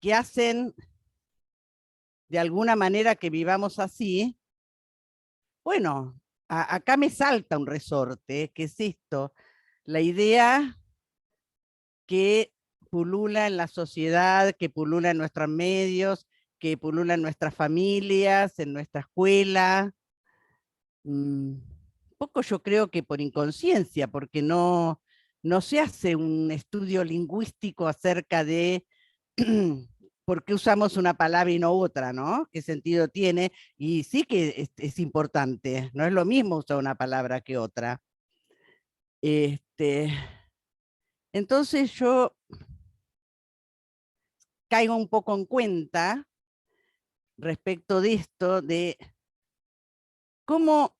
que hacen de alguna manera que vivamos así, bueno, acá me salta un resorte, que es esto, la idea que pulula en la sociedad, que pulula en nuestros medios, que pulula en nuestras familias, en nuestra escuela. Poco yo creo que por inconsciencia, porque no se hace un estudio lingüístico acerca de por qué usamos una palabra y no otra, ¿no? ¿Qué sentido tiene? Y sí que es importante, no es lo mismo usar una palabra que otra. Entonces yo caigo un poco en cuenta respecto de esto, de cómo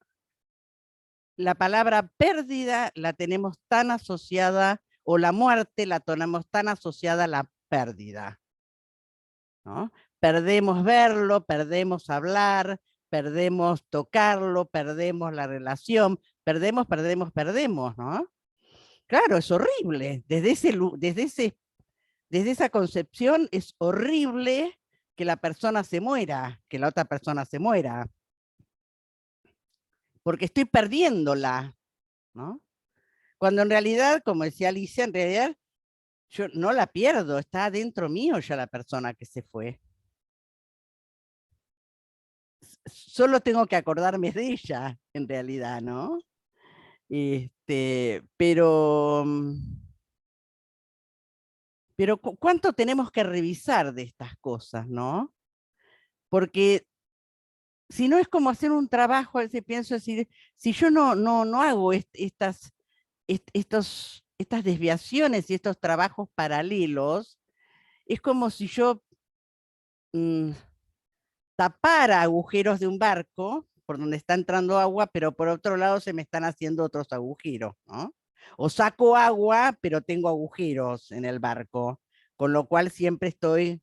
la palabra pérdida la tenemos tan asociada, o la muerte la tenemos tan asociada a la pérdida, ¿no? Perdemos verlo, perdemos hablar, perdemos tocarlo, perdemos la relación, perdemos, ¿no? Claro, es horrible. Desde esa concepción es horrible que la persona se muera, que la otra persona se muera. Porque estoy perdiéndola, ¿no? Cuando en realidad, como decía Alicia, en realidad yo no la pierdo, está dentro mío ya la persona que se fue. Solo tengo que acordarme de ella, en realidad, ¿no? Pero ¿cuánto tenemos que revisar de estas cosas, no? Porque si no es como hacer un trabajo, a veces pienso decir, si yo no hago estas desviaciones y estos trabajos paralelos, es como si yo tapara agujeros de un barco por donde está entrando agua, pero por otro lado se me están haciendo otros agujeros, ¿no? O saco agua, pero tengo agujeros en el barco, con lo cual siempre estoy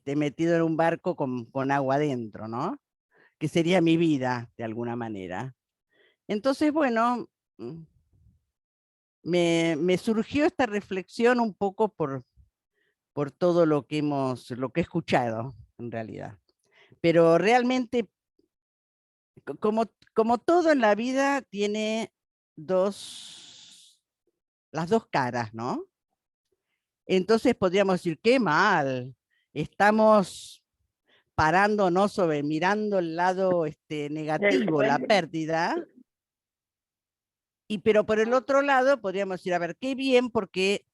metido en un barco con agua adentro, ¿no? Que sería mi vida, de alguna manera. Entonces, bueno, me surgió esta reflexión un poco por todo lo que he escuchado, en realidad. Pero realmente, como todo en la vida, tiene las dos caras, ¿no? Entonces podríamos decir, qué mal, estamos parándonos sobre, mirando el lado negativo, la pérdida. Pero por el otro lado, podríamos decir, a ver, qué bien, porque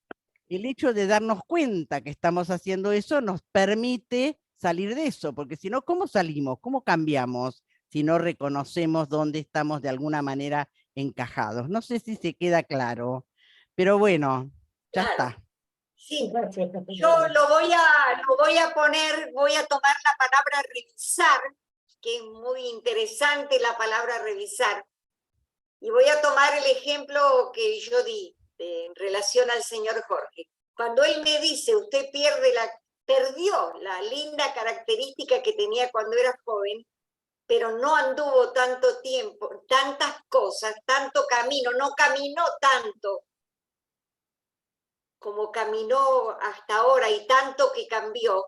el hecho de darnos cuenta que estamos haciendo eso nos permite salir de eso, porque si no, ¿cómo salimos? ¿Cómo cambiamos si no reconocemos dónde estamos de alguna manera encajados? No sé si se queda claro, pero bueno, ya Claro. está. Sí, yo lo voy a poner, voy a tomar la palabra revisar, que es muy interesante la palabra revisar, y voy a tomar el ejemplo que yo di en relación al señor Jorge. Cuando él me dice, usted perdió la linda característica que tenía cuando era joven, pero no anduvo tanto tiempo, tantas cosas, tanto camino, no caminó tanto como caminó hasta ahora y tanto que cambió,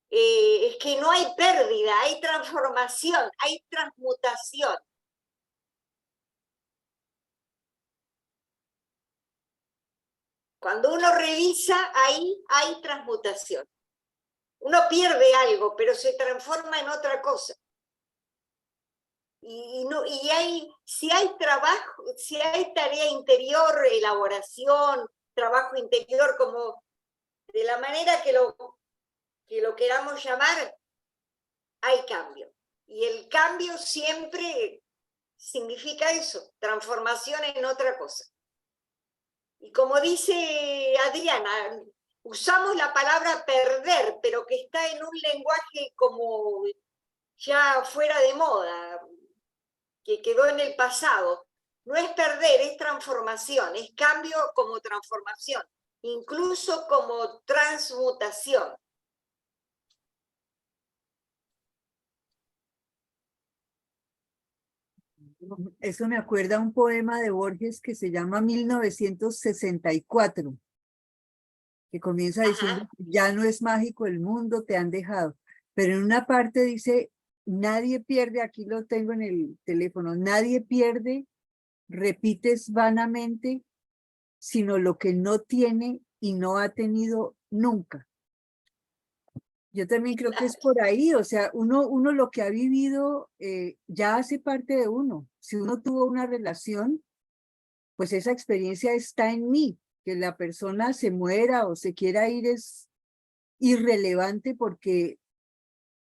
es que no hay pérdida, hay transformación, hay transmutación. Cuando uno revisa, ahí hay transmutación. Uno pierde algo, pero se transforma en otra cosa. Si hay trabajo, si hay tarea interior, elaboración, trabajo interior, como de la manera que lo queramos llamar, hay cambio. Y el cambio siempre significa eso, transformación en otra cosa. Y como dice Adriana, usamos la palabra perder, pero que está en un lenguaje como ya fuera de moda, que quedó en el pasado. No es perder, es transformación, es cambio como transformación, incluso como transmutación. Eso me acuerda a un poema de Borges que se llama 1964, que comienza diciendo, ya no es mágico el mundo, te han dejado. Pero en una parte dice, nadie pierde, aquí lo tengo en el teléfono, nadie pierde, repites vanamente, sino lo que no tiene y no ha tenido nunca. Yo también creo que es por ahí, o sea, uno lo que ha vivido ya hace parte de uno. Si uno tuvo una relación, pues esa experiencia está en mí. Que la persona se muera o se quiera ir es irrelevante porque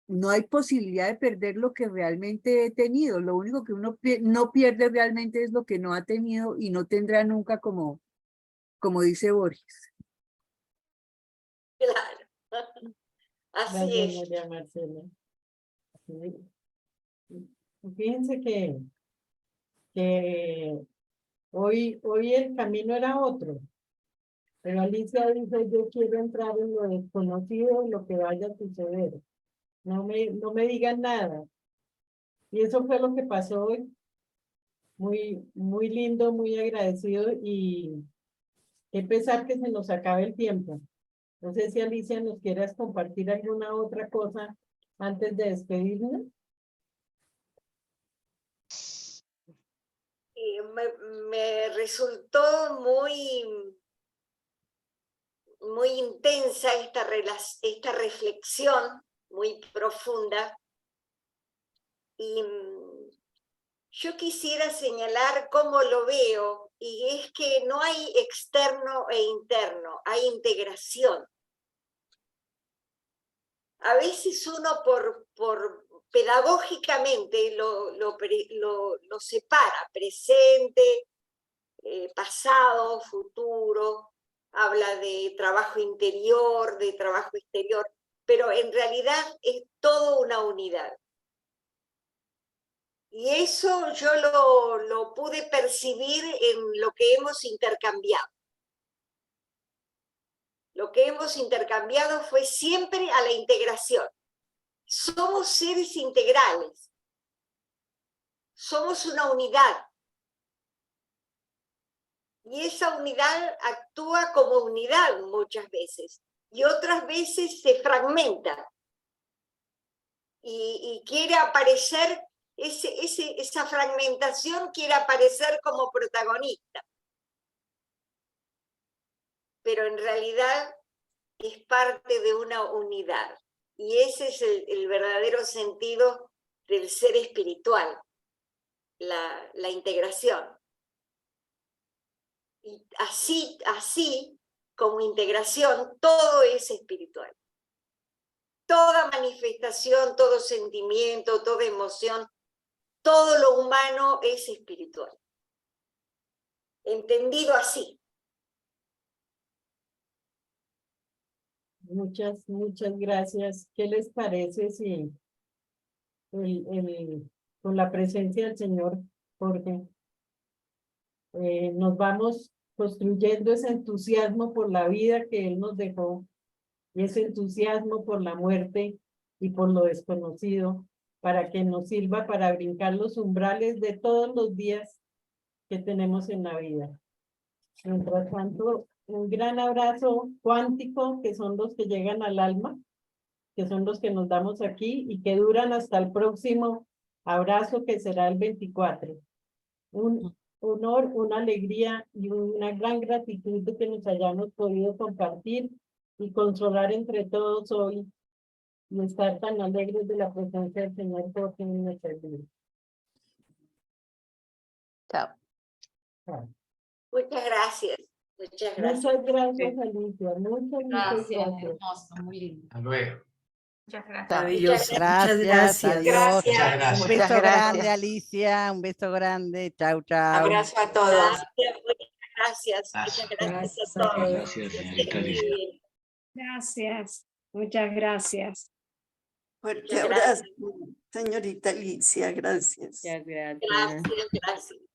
no hay posibilidad de perder lo que realmente he tenido. Lo único que uno no pierde realmente es lo que no ha tenido y no tendrá nunca, como dice Borges. Claro. Así Gracias, es. María Marcela. Fíjense que hoy el camino era otro, pero Alicia dice, yo quiero entrar en lo desconocido, en lo que vaya a suceder. No me digan nada. Y eso fue lo que pasó hoy. Muy, muy lindo, muy agradecido y qué pesar que se nos acabe el tiempo. No sé si Alicia nos quieras compartir alguna otra cosa antes de despedirnos. Me resultó muy intensa esta reflexión, muy profunda. Y yo quisiera señalar cómo lo veo, y es que no hay externo e interno, hay integración. A veces uno pedagógicamente lo separa, presente, pasado, futuro, habla de trabajo interior, de trabajo exterior, pero en realidad es todo una unidad. Y eso yo lo pude percibir en lo que hemos intercambiado. Lo que hemos intercambiado fue siempre a la integración. Somos seres integrales. Somos una unidad. Y esa unidad actúa como unidad muchas veces. Y otras veces se fragmenta. Y quiere aparecer, esa fragmentación quiere aparecer como protagonista. Pero en realidad es parte de una unidad. Y ese es el verdadero sentido del ser espiritual, la integración. Y así como integración, todo es espiritual. Toda manifestación, todo sentimiento, toda emoción, todo lo humano es espiritual. Entendido así. Muchas gracias. ¿Qué les parece si con la presencia del señor Jorge nos vamos construyendo ese entusiasmo por la vida que él nos dejó y ese entusiasmo por la muerte y por lo desconocido, para que nos sirva para brincar los umbrales de todos los días que tenemos en la vida? Mientras tanto, un gran abrazo cuántico, que son los que llegan al alma, que son los que nos damos aquí y que duran hasta el próximo abrazo, que será el 24. Un honor, una alegría y una gran gratitud de que nos hayamos podido compartir y consolar entre todos hoy y estar tan alegres de la presencia del Señor Jorge en nuestra vida. Chao. Muchas gracias. Muchas gracias. Muchas gracias, Alicia. Muchas Gracias, gracias. hermoso, muy lindo. Hasta luego. Muchas gracias. Maravilloso. Gracias, Muchas gracias. adiós. Muchas Un gracias. beso Muchas grande, gracias. Alicia. Un beso grande. Chau, chau. Abrazo a todos. Gracias. Muchas gracias a todos. Gracias, señorita Alicia. Gracias, muchas gracias. Fuerte abrazo, señorita Alicia, gracias. Gracias, gracias.